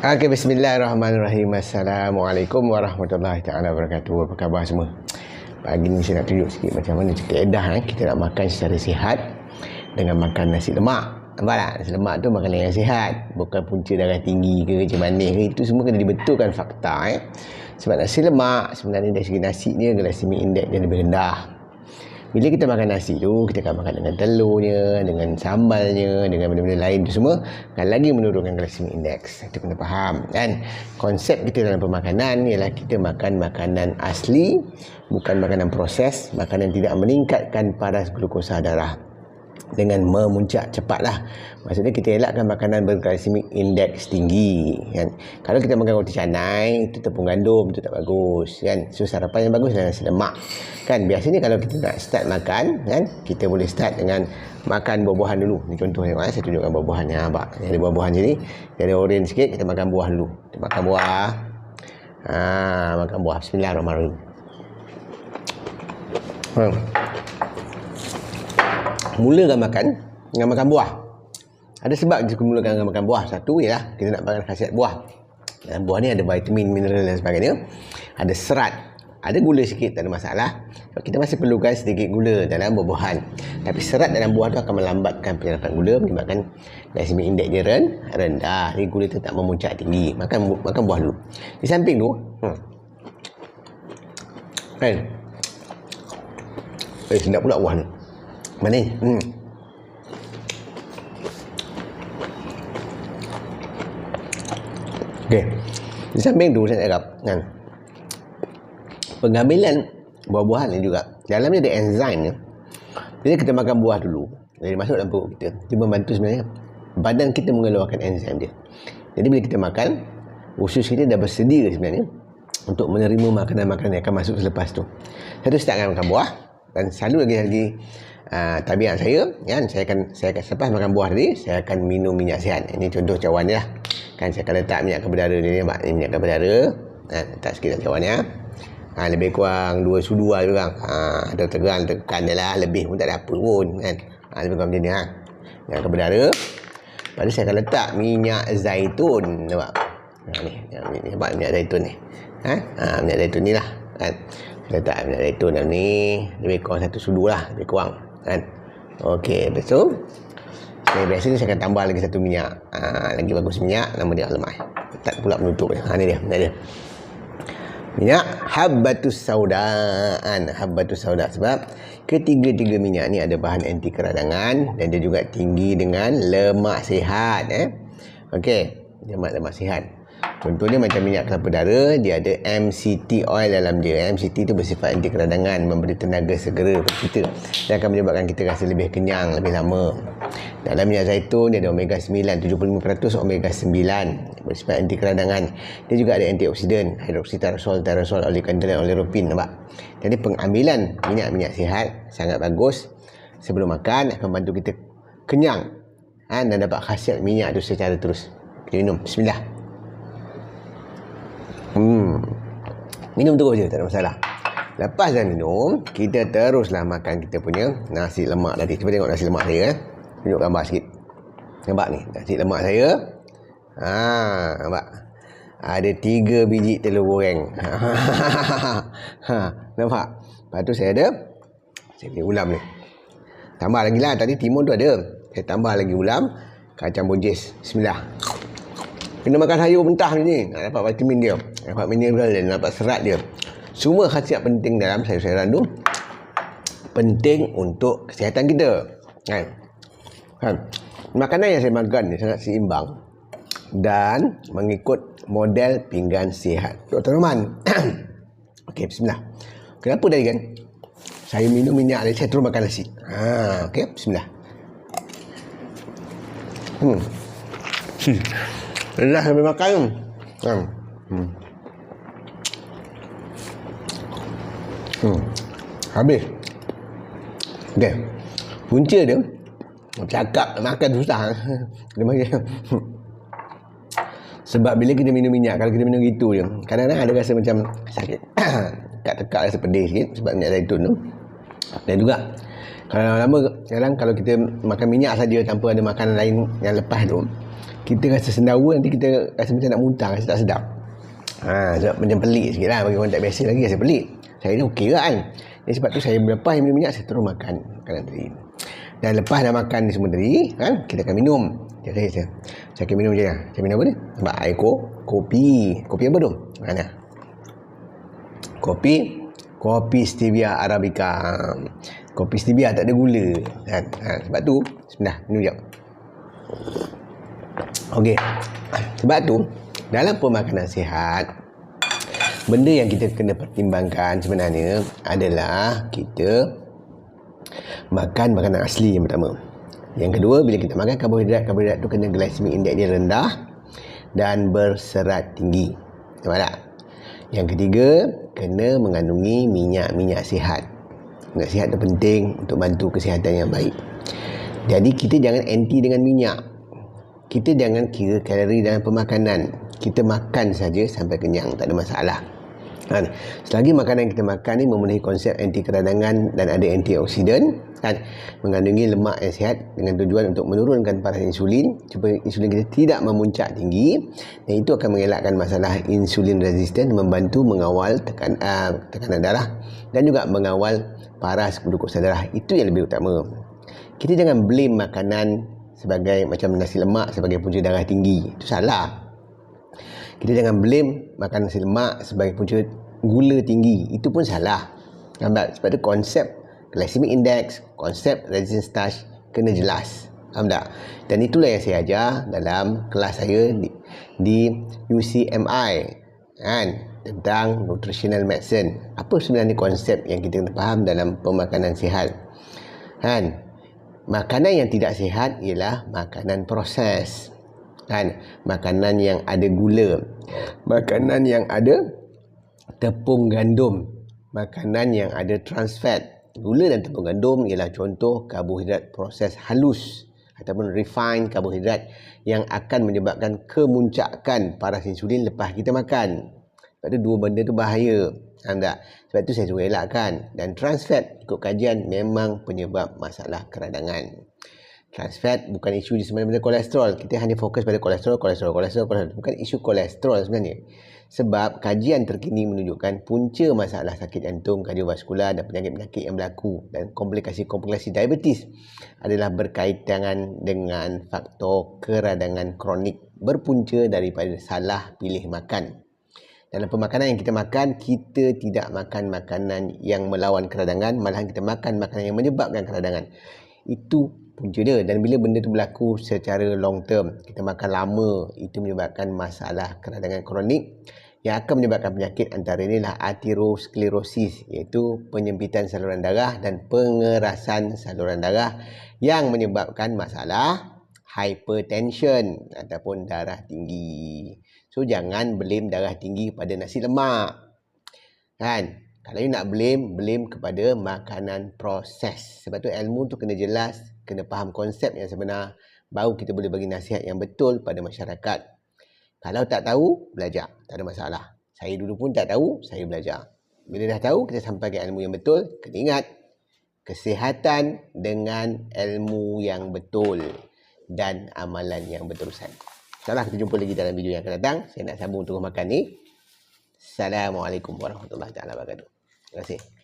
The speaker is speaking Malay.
Okey, bismillahirrahmanirrahim. Assalamualaikum warahmatullahi taala wabarakatuh. Apa khabar semua? Pagi ni saya nak tunjuk sikit macam mana kaedah kita nak makan secara sihat dengan makan nasi lemak. Nampak tak? Nasi lemak tu makanan yang sihat, bukan punca darah tinggi ke kecil manis ke, itu semua kena dibetulkan fakta. Sebab nasi lemak sebenarnya dari segi nasi ni glycemic index dia lebih rendah. Bila kita makan nasi tu, kita akan makan dengan telurnya, dengan sambalnya, dengan benda-benda lain tu semua akan lagi menurunkan glycemic index. Itu kena faham kan. Konsep kita dalam pemakanan ialah kita makan makanan asli, bukan makanan proses, makanan tidak meningkatkan paras glukosa darah dengan memuncak cepatlah. Maksudnya kita elakkan makanan berglycemic index tinggi kan. Kalau kita makan roti canai, itu tepung gandum, itu tak bagus kan. So sarapan yang bagus adalah nasi lemak kan. Biasanya kalau kita nak start makan kan, kita boleh start dengan makan buah-buahan dulu. Ni contoh tengok, saya tunjukkan buah-buahannya. Nampak? Ada buah-buahan sini, ada orange sikit, kita makan buah dulu. Kita makan buah. Makan buah. Bismillahirrahmanirrahim. Mulakan makan dengan makan buah. Ada sebab kita mulakan dengan makan buah. Satu ialah kita nak makan khasiat buah. Dalam buah ni ada vitamin, mineral dan sebagainya. Ada serat, ada gula sikit, tak ada masalah. Sebab kita masih perlukan sedikit gula dalam buah-buahan. Tapi serat dalam buah tu akan melambatkan penyerapan gula, menyebabkan glycemic index dia rendah. Jadi gula tu tak memuncak tinggi. Makan buah dulu. Di samping tu, kan? Sedap pula buah ni. Manis. Okey. Di samping tu saya cakap kan, pengambilan buah-buahan ni juga dalamnya ada enzim ni. Jadi kita makan buah dulu, jadi masuk dalam perut kita, dia membantu sebenarnya badan kita mengeluarkan enzim dia. Jadi bila kita makan, usus kita dah bersedia sebenarnya untuk menerima makanan-makanan yang akan masuk selepas tu. Saya tu start dengan makan buah, dan selalu lagi tabiat saya kan, saya akan selepas makan buah tadi, saya akan minum minyak sihat. Ini contoh cawan dia lah kan. Saya akan letak minyak kepedara ni, nampak ni minyak kepedara, letak sikit dalam cawan dia. Lebih kurang 2 sudu lah lebih kurang. Ada tekan dia lah, lebih pun tak ada apa pun kan. Lebih kurang macam ni minyak kepedara. Lepas tu saya akan letak minyak zaitun, nampak ni nampak minyak zaitun ni minyak zaitun ni lah kan. Saya letak minyak zaitun dalam ni, lebih kurang 1 sudu lah, lebih kurang kan. Okey, lepas tu biasanya saya akan tambah lagi 1 minyak, lagi bagus minyak, nama dia lemah, tak pula menutup dia. Ni dia minyak habbatus sauda. Habbatus sauda sebab ketiga-tiga minyak ni ada bahan anti keradangan dan dia juga tinggi dengan lemak sihat. Okey, lemak sihat. Contohnya macam minyak kelapa darah, dia ada MCT oil dalam dia. MCT tu bersifat anti keradangan, memberi tenaga segera kepada kita dan akan menyebabkan kita rasa lebih kenyang lebih lama. Dalam minyak zaitun dia ada omega 9, 75% omega 9, bersifat anti keradangan. Dia juga ada antioksidan, hidroksityrosol, tyrosol, oleokandilan, oleuropein, nampak. Jadi pengambilan minyak-minyak sihat sangat bagus sebelum makan, akan bantu kita kenyang dan dapat khasiat minyak tu secara terus. Kita minum. Bismillah. Minum terus je, tak ada masalah. Lepas dah minum, kita teruslah makan kita punya nasi lemak tadi. Cuba tengok nasi lemak saya. Tunjuk gambar sikit. Nampak ni, nasi lemak saya. Nampak. Ada 3 biji telur goreng. Nampak? Lepas tu saya punya ulam ni. Tambah lagi lah, tadi timun tu ada. Saya tambah lagi ulam, kacang bonjes. Bismillah. Kena makan sayur mentah ni, nak dapat vitamin dia, dapat mineral dia, dapat serat dia. Semua khasiat penting dalam sayur-sayuran tu penting untuk kesihatan kita kan. Makanan yang saya makan ni sangat seimbang dan mengikut model pinggan sihat Dr. Rahman. Okey, bismillah. Kenapa tadi kan saya minum minyak ni, saya terus makan nasi. Okey, bismillah. Lelah sampai makan. Habis. Okey. Punca dia cakap makan susah. Dia panggil. Sebab bila kita minum minyak, kalau kita minum gitu je, kadang-kadang ada rasa macam sakit. Tekak-tekak rasa pedih sikit sebab minyak zaitun tu. Dan juga kalau lama sekarang kalau kita makan minyak saja tanpa ada makanan lain yang lepas tu, kita rasa sendawa, nanti kita rasa macam nak muntah, rasa tak sedap. Sebab macam pelik sikit lah, bagi orang tak biasa lagi rasa pelik. Saya ni okey kan. Jadi sebab tu saya lepas minum minyak, saya terus makan makanan tadi. Dan lepas dah makan ni semua tadi kan, kita akan minum. Saya akan minum je lah. Saya minum apa ni? Sebab air kopi. Kopi apa tu? Mana? Kopi stevia arabica. Kopi stevia tak ada gula kan. Sebab tu bismillah, minum jap. Okey. Sebab tu dalam pemakanan sihat, benda yang kita kena pertimbangkan sebenarnya adalah kita makan makanan asli yang pertama. Yang kedua, bila kita makan karbohidrat tu kena glycemic index dia rendah dan berserat tinggi. Nampak tak? Yang ketiga, kena mengandungi minyak sihat. Minyak sihat tu penting untuk bantu kesihatan yang baik. Jadi kita jangan anti dengan minyak. Kita jangan kira kalori dalam pemakanan. Kita makan saja sampai kenyang, tak ada masalah. Selagi makanan yang kita makan ni memenuhi konsep anti keradangan dan ada antioksidan, mengandungi lemak yang sihat dengan tujuan untuk menurunkan paras insulin supaya insulin kita tidak memuncak tinggi, dan itu akan mengelakkan masalah insulin resisten, membantu mengawal tekanan darah dan juga mengawal paras glukosa darah. Itu yang lebih utama. Kita jangan blame makanan sebagai macam nasi lemak sebagai punca darah tinggi. Itu salah. Kita jangan blame makan nasi lemak sebagai punca gula tinggi. Itu pun salah. Nampak? Sebab tu konsep glycemic index, konsep resistance starch kena jelas. Faham tak? Dan itulah yang saya ajar dalam kelas saya di UCMI kan, tentang nutritional medicine. Apa sebenarnya konsep yang kita kena faham dalam pemakanan sihat kan? Makanan yang tidak sihat ialah makanan proses kan, makanan yang ada gula, makanan yang ada tepung gandum, makanan yang ada trans fat. Gula dan tepung gandum ialah contoh karbohidrat proses halus ataupun refined karbohidrat yang akan menyebabkan kemuncakan paras insulin lepas kita makan. Sebab tu dua benda tu bahaya. Faham tak? Sebab tu saya suruh elakkan. Dan trans fat ikut kajian memang penyebab masalah keradangan. Trans fat bukan isu di sebenarnya kolesterol. Kita hanya fokus pada kolesterol. Bukan isu kolesterol sebenarnya. Sebab kajian terkini menunjukkan punca masalah sakit jantung, kardiovaskular dan penyakit-penyakit yang berlaku dan komplikasi-komplikasi diabetes adalah berkaitan dengan faktor keradangan kronik berpunca daripada salah pilih makan. Dalam pemakanan yang kita makan, kita tidak makan makanan yang melawan keradangan, malahan kita makan makanan yang menyebabkan keradangan. Itu punca dia. Dan bila benda tu berlaku secara long term, kita makan lama, itu menyebabkan masalah keradangan kronik yang akan menyebabkan penyakit antara inilah aterosklerosis, iaitu penyempitan saluran darah dan pengerasan saluran darah yang menyebabkan masalah hypertension ataupun darah tinggi. So jangan blame darah tinggi pada nasi lemak kan. Kalau you nak blame kepada makanan proses. Sebab tu ilmu tu kena jelas, kena faham konsep yang sebenar, baru kita boleh bagi nasihat yang betul pada masyarakat. Kalau tak tahu, belajar, tak ada masalah. Saya dulu pun tak tahu, saya belajar. Bila dah tahu, kita sampaikan ilmu yang betul. Kena ingat, kesihatan dengan ilmu yang betul dan amalan yang berterusan. InsyaAllah kita jumpa lagi dalam video yang akan datang. Saya nak sambung terus makan ni. Assalamualaikum warahmatullahi wabarakatuh. Terima kasih.